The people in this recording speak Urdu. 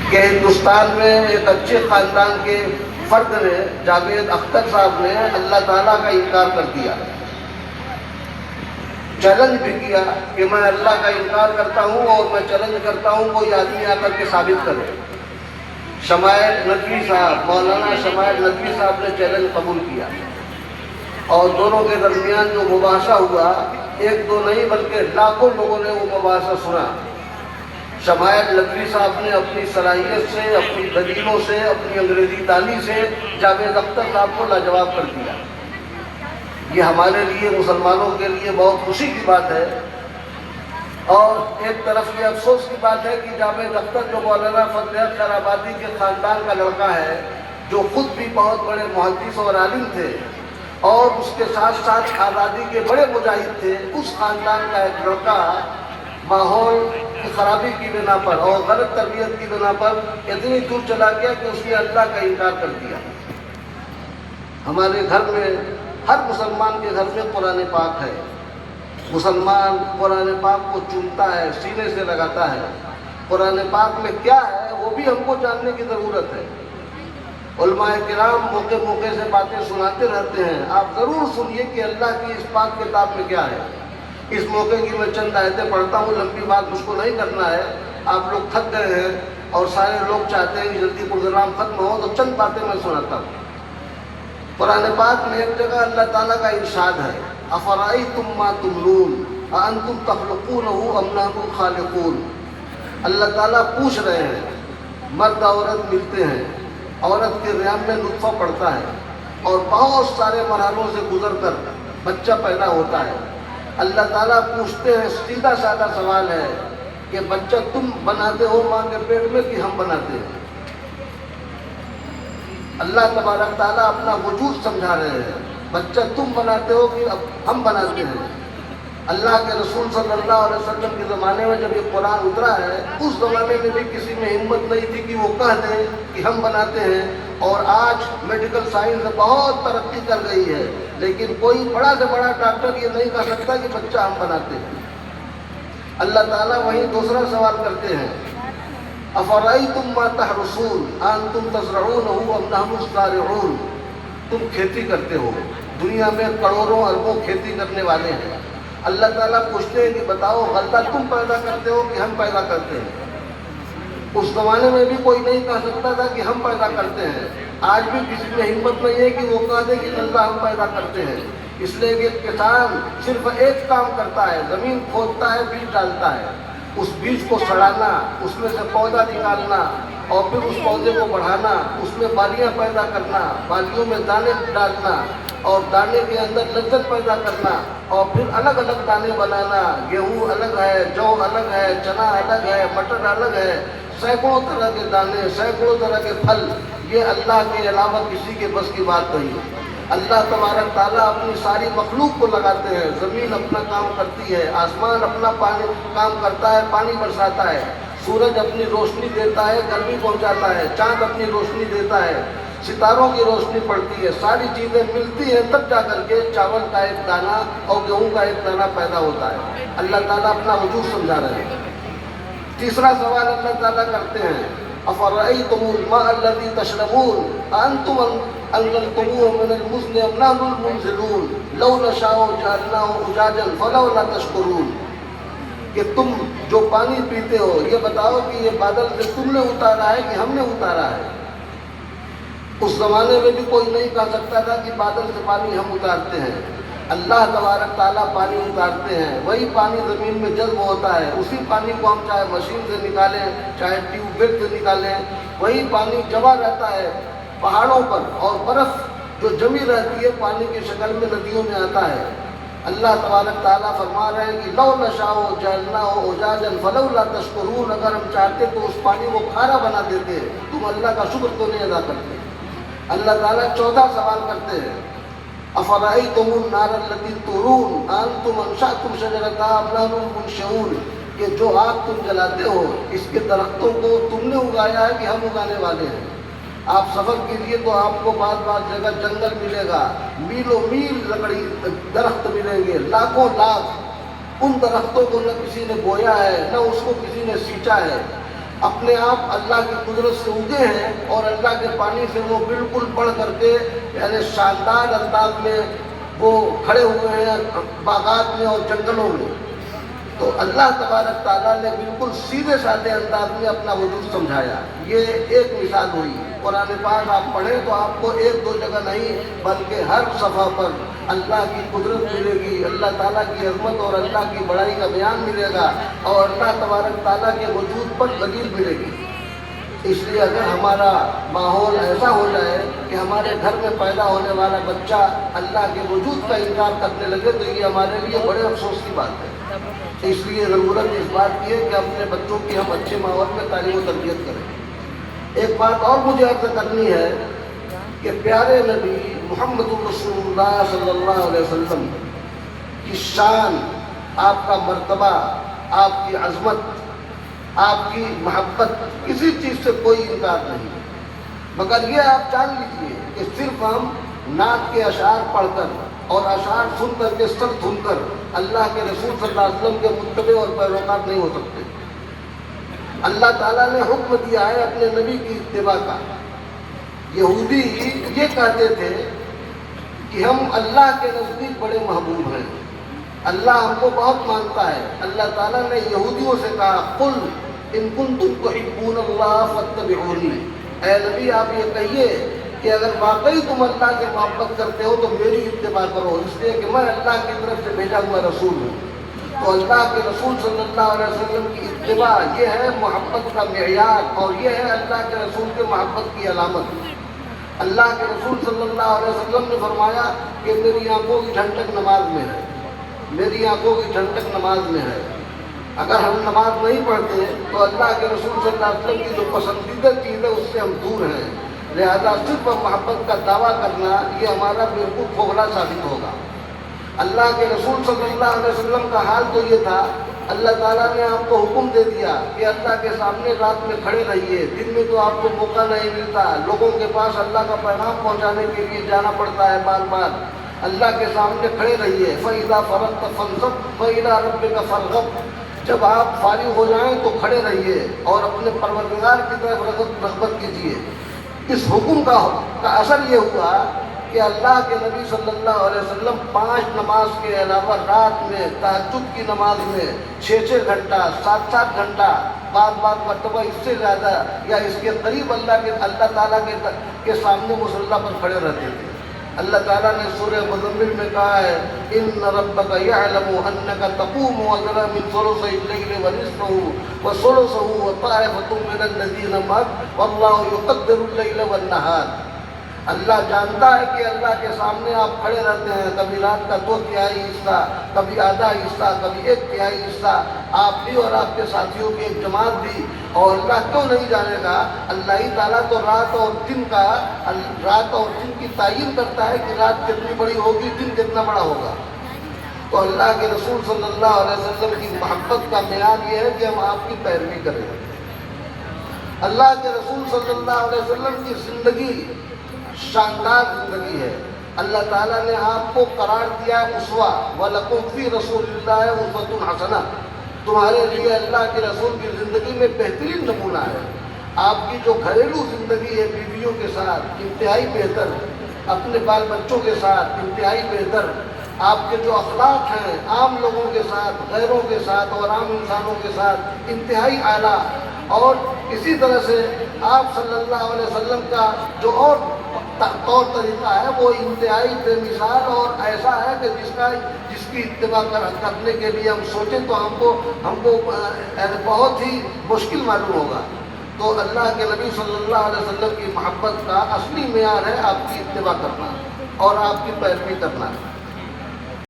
کہ ہندوستان میں ایک اچھے خاندان کے فرد نے، جاوید اختر صاحب نے، اللہ تعالیٰ کا انکار کر دیا، چیلنج بھی کیا کہ میں اللہ کا انکار کرتا ہوں اور میں چیلنج کرتا ہوں کوئی آدمی آ کر کے ثابت کرے۔ شمائل ندوی صاحب، مولانا شمائل ندوی صاحب نے چیلنج قبول کیا، اور دونوں کے درمیان جو مباحثہ ہوا، ایک دو نہیں بلکہ لاکھوں لوگوں نے وہ مباحثہ سنا۔ شمائل ندوی صاحب نے اپنی صلاحیت سے، اپنی دلیلوں سے، اپنی انگریزی دانی سے جاوید اختر صاحب کو لاجواب کر دیا۔ یہ ہمارے لیے، مسلمانوں کے لیے بہت خوشی کی بات ہے، اور ایک طرف یہ افسوس کی بات ہے کہ جاوید اختر جو مولانا فضل حق خیر آبادی کے خاندان کا لڑکا ہے، جو خود بھی بہت بڑے محدث اور عالم تھے، اور اس کے ساتھ ساتھ آزادی کے بڑے مجاہد تھے، اس خاندان کا ایک لڑکا ماحول کی خرابی کی بنا پر اور غلط تربیت کی بنا پر اتنی دور چلا گیا کہ اس نے اللہ کا انکار کر دیا۔ ہمارے گھر میں، ہر مسلمان کے گھر میں قرآن پاک ہے، مسلمان قرآن پاک کو چومتا ہے، سینے سے لگاتا ہے۔ قرآن پاک میں کیا ہے وہ بھی ہم کو جاننے کی ضرورت ہے۔ علماء کرام موقع موقع سے باتیں سناتے رہتے ہیں، آپ ضرور سنیے کہ اللہ کی اس پاک کتاب میں کیا ہے۔ اس موقع کی میں چند آیتیں پڑھتا ہوں، لمبی بات مجھ کو نہیں کرنا ہے، آپ لوگ تھک گئے ہیں اور سارے لوگ چاہتے ہیں کہ جلدی پروگرام ختم ہو، تو چند باتیں میں سناتا ہوں۔ قرآن پاک میں ایک جگہ اللہ تعالیٰ کا ارشاد ہے، افرأیتم ما تمنون اانتم تخلقونہ ام نحن الخالقون۔ اللہ تعالیٰ پوچھ رہے ہیں، مرد عورت ملتے ہیں، عورت کے ریام میں نطفہ پڑتا ہے اور بہت سارے مرحلوں سے گزر کر بچہ پیدا ہوتا ہے۔ اللہ تعالیٰ پوچھتے ہیں، سیدھا سادہ سوال ہے کہ بچہ تم بناتے ہو ماں کے پیٹ میں کہ ہم بناتے ہیں؟ اللہ تبارک تعالیٰ اپنا وجود سمجھا رہے ہیں، بچہ تم بناتے ہو کہ ہم بناتے ہیں؟ اللہ کے رسول صلی اللہ علیہ وسلم کے زمانے میں جب یہ قرآن اترا ہے، اس زمانے میں بھی کسی میں ہمت نہیں تھی کہ وہ کہہ دیں کہ ہم بناتے ہیں۔ اور آج میڈیکل سائنس بہت ترقی کر گئی ہے، لیکن کوئی بڑا سے بڑا ڈاکٹر یہ نہیں کہہ سکتا کہ بچہ ہم بناتے ہیں۔ اللہ تعالیٰ وہیں دوسرا سوال کرتے ہیں، افرأیتم ما تحرثون انتم تزرعونہ ام نحن الزارعون۔ تم کھیتی کرتے ہو، دنیا میں کروڑوں اربوں کھیتی کرنے والے ہیں۔ اللہ تعالیٰ پوچھتے ہیں کہ بتاؤ غلہ تم پیدا کرتے ہو کہ ہم پیدا کرتے ہیں؟ اس زمانے میں بھی کوئی نہیں کہہ سکتا تھا کہ ہم پیدا کرتے ہیں۔ آج بھی کسی میں ہمت نہیں ہے کہ وہ کہہ دے کہ اللہ ہم پیدا کرتے ہیں۔ اس لیے کہ کسان صرف ایک کام کرتا ہے، زمین کھودتا ہے، بیج ڈالتا ہے، اس بیج کو سڑانا، اس میں سے پودا نکالنا اور پھر اس پودے کو بڑھانا، اس میں بالیاں پیدا کرنا، بالیوں میں دانے ڈالنا اور دانے کے اندر لذت پیدا کرنا، اور پھر الگ الگ دانے بنانا۔ گیہوں الگ ہے، جو الگ ہے، چنا الگ ہے، مٹر الگ ہے، سینکڑوں طرح کے دانے، سینکڑوں طرح کے پھل، یہ اللہ کے علاوہ کسی کے بس کی بات نہیں۔ اللہ تبارک تعالیٰ اپنی ساری مخلوق کو لگاتے ہیں، زمین اپنا کام کرتی ہے، آسمان اپنا کام کرتا ہے، پانی برساتا ہے، سورج اپنی روشنی دیتا ہے، گرمی پہنچاتا ہے، چاند اپنی روشنی دیتا ہے، ستاروں کی روشنی پڑتی ہے، ساری چیزیں ملتی ہیں تب جا کر کے چاول کا ایک دانہ اور گیہوں کا ایک دانہ پیدا ہوتا ہے۔ اللہ تعالیٰ اپنا وجود سمجھا رہے ہیں۔ تیسرا سوال اللہ تعالیٰ کرتے ہیں، افرأیتم الماء الذی تشربون انتم انزلتموہ من المزن ام نحن المنزلون لو نشاء جعلناہ اجاجا فلولا تشکرون۔ کہ تم جو پانی پیتے ہو یہ بتاؤ کہ یہ بادل سے تم نے اتارا ہے کہ ہم نے اتارا ہے؟ اس زمانے میں بھی کوئی نہیں کہہ سکتا تھا کہ بادل سے پانی ہم اتارتے ہیں۔ اللہ تبارک تعالیٰ پانی اتارتے ہیں، وہی پانی زمین میں جذب ہوتا ہے، اسی پانی کو ہم چاہے مشین سے نکالیں، چاہے ٹیوب ویل سے نکالیں، وہی پانی جمع رہتا ہے پہاڑوں پر، اور برف جو جمی رہتی ہے پانی کی شکل میں ندیوں میں آتا ہے۔ اللہ تبارک تعالیٰ فرما رہے ہیں کہ لو نشاء جعلناہ اجاجا فلولا تشکرون۔ اگر ہم چاہتے تو اس پانی کو کھارا بنا دیتے، تم اللہ کا شکر تو نہیں ادا کرتے۔ اللہ تعالیٰ چوتھا سوال کرتے ہیں، افرأیتم النار التی تورون انتم انشأتم شجرتها ام نحن المنشئون۔ کہ جو آگ تم جلاتے ہو اس کے درختوں کو تم نے اگایا ہے کہ ہم اگانے والے ہیں؟ آپ سفر کے لیے تو آپ کو بعض جگہ جنگل ملے گا، میلوں میل لکڑی درخت ملیں گے، لاکھوں لاکھ۔ ان درختوں کو نہ کسی نے بویا ہے، نہ اس کو کسی نے سینچا ہے، اپنے آپ اللہ کی قدرت سے اگے ہیں اور اللہ کے پانی سے وہ بالکل بڑھ کر کے یعنی شاندار انداز میں وہ کھڑے ہوئے ہیں باغات میں اور جنگلوں میں. تو اللہ تبارک تعالیٰ نے بالکل سیدھے سادھے انداز میں اپنا وجود سمجھایا. یہ ایک مثال ہوئی. قرآن پاک آپ پڑھیں تو آپ کو ایک دو جگہ نہیں بلکہ ہر صفحہ پر اللہ کی قدرت ملے گی, اللہ تعالیٰ کی عظمت اور اللہ کی بڑائی کا بیان ملے گا اور اللہ تبارک تعالیٰ کے وجود پر دلیل ملے گی. اس لیے اگر ہمارا ماحول ایسا ہو جائے کہ ہمارے گھر میں پیدا ہونے والا بچہ اللہ کے وجود کا انکار کرنے لگے تو یہ ہمارے لیے بڑے افسوس کی بات ہے. اس لیے ضرورت اس بات کی ہے کہ اپنے بچوں کی ہم اچھے ماحول میں تعلیم و تربیت کریں. ایک بات اور مجھے عرض کرنی ہے کہ پیارے نبی محمد رسول اللہ صلی اللہ علیہ وسلم کی شان, آپ کا مرتبہ, آپ کی عظمت, آپ کی محبت, کسی چیز سے کوئی انکار نہیں. مگر یہ آپ جان لیجیے کہ صرف ہم نعت کے اشعار پڑھ کر اور اشعار سن کر کے سر دھن کر اللہ کے رسول صلی اللہ علیہ وسلم کے متبع اور پیروکار نہیں ہو سکتے. اللہ تعالیٰ نے حکم دیا ہے اپنے نبی کی اتباع کا. یہودی یہ کہتے تھے کہ ہم اللہ کے نزدیک بڑے محبوب ہیں, اللہ ہم کو بہت مانتا ہے. اللہ تعالیٰ نے یہودیوں سے کہا قل ان کنتم تحبون اللہ فاتبعونی, اے نبی آپ یہ کہیے کہ اگر واقعی تم اللہ سے محبت کرتے ہو تو میری اتباع کرو, اس لیے کہ میں اللہ کی طرف سے بھیجا ہوا رسول ہوں. تو اللہ کے رسول صلی اللہ علیہ وسلم کی اتباع یہ ہے محبت کا معیار اور یہ ہے اللہ کے رسول کے محبت کی علامت. اللہ کے رسول صلی اللہ علیہ وسلم نے فرمایا کہ میری آنکھوں کی ٹھنڈک نماز میں ہے, میری آنکھوں کی ٹھنڈک نماز میں ہے. اگر ہم نماز نہیں پڑھتے تو اللہ کے رسول صلی اللہ علیہ وسلم کی جو پسندیدہ چیز ہے اس سے ہم دور ہیں. لہذا صرف محبت کا دعویٰ کرنا یہ ہمارا بالکل کھوکھلا ثابت ہوگا. اللہ کے رسول صلی اللہ علیہ وسلم کا حال تو یہ تھا, اللہ تعالیٰ نے آپ کو حکم دے دیا کہ اللہ کے سامنے رات میں کھڑے رہیے, دن میں تو آپ کو موقع نہیں ملتا, لوگوں کے پاس اللہ کا پیغام پہنچانے کے لیے جانا پڑتا ہے بار بار. اللہ کے سامنے کھڑے رہیے. فَإِذَا فَرَغْتَ فَانصَبْ وَإِلَىٰ رَبِّكَ فَارْغَب, جب آپ فارغ ہو جائیں تو کھڑے رہیے اور اپنے پروردگار کی طرف رغبت کیجیے. اس حکم کا اثر یہ ہوا کہ اللہ کے نبی صلی اللہ علیہ وسلم 5 نماز کے علاوہ رات میں تہجد کی نماز میں 6 گھنٹہ 7 گھنٹہ بعض مرتبہ اس سے زیادہ یا اس کے قریب اللہ تعالیٰ کے سامنے مصلی پر کھڑے رہتے تھے. اللہ تعالیٰ نے سورہ مزمل میں کہا ہے ان ربک یعلم انک تقوم ادنی من ثلثی اللیل ونصفہ وثلثہ وطائفۃ من الذین معک واللہ یقدر اللیل والنہار. اللہ جانتا ہے کہ اللہ کے سامنے آپ کھڑے رہتے ہیں, کبھی رات کا 2/3 حصہ, کبھی آدھا حصہ, کبھی 1/3 حصہ, آپ بھی اور آپ کے ساتھیوں کی ایک جماعت بھی. اور اللہ کیوں نہیں جانے گا, اللہ ہی تعالیٰ تو رات اور دن کی تعین کرتا ہے کہ رات کتنی بڑی ہوگی, دن کتنا بڑا ہوگا. تو اللہ کے رسول صلی اللہ علیہ وسلم کی محبت کا معیار یہ ہے کہ ہم آپ کی پیروی کریں. اللہ کے رسول صلی اللہ علیہ وسلم کی زندگی شاندار زندگی ہے. اللہ تعالیٰ نے آپ کو قرار دیا ہے اسوہ, وَلَكُمْ فِي رَسُولِ اللَّهِ أُسْوَةٌ حَسَنَةٌ, تمہارے لیے اللہ کے رسول کی زندگی میں بہترین نمونہ ہے. آپ کی جو گھریلو زندگی ہے بیویوں کے ساتھ انتہائی بہتر, اپنے بال بچوں کے ساتھ انتہائی بہتر, آپ کے جو اخلاق ہیں عام لوگوں کے ساتھ, غیروں کے ساتھ اور عام انسانوں کے ساتھ انتہائی اعلیٰ. اور اسی طرح سے آپ صلی اللہ علیہ وسلم کا جو اور طور طریقہ ہے وہ انتہائی بے مثال اور ایسا ہے کہ جس کی اتباع کرنے کے لیے ہم سوچیں تو ہم کو بہت ہی مشکل معلوم ہوگا. تو اللہ کے نبی صلی اللہ علیہ وسلم کی محبت کا اصلی معیار ہے آپ کی اتباع کرنا اور آپ کی پیروی کرنا.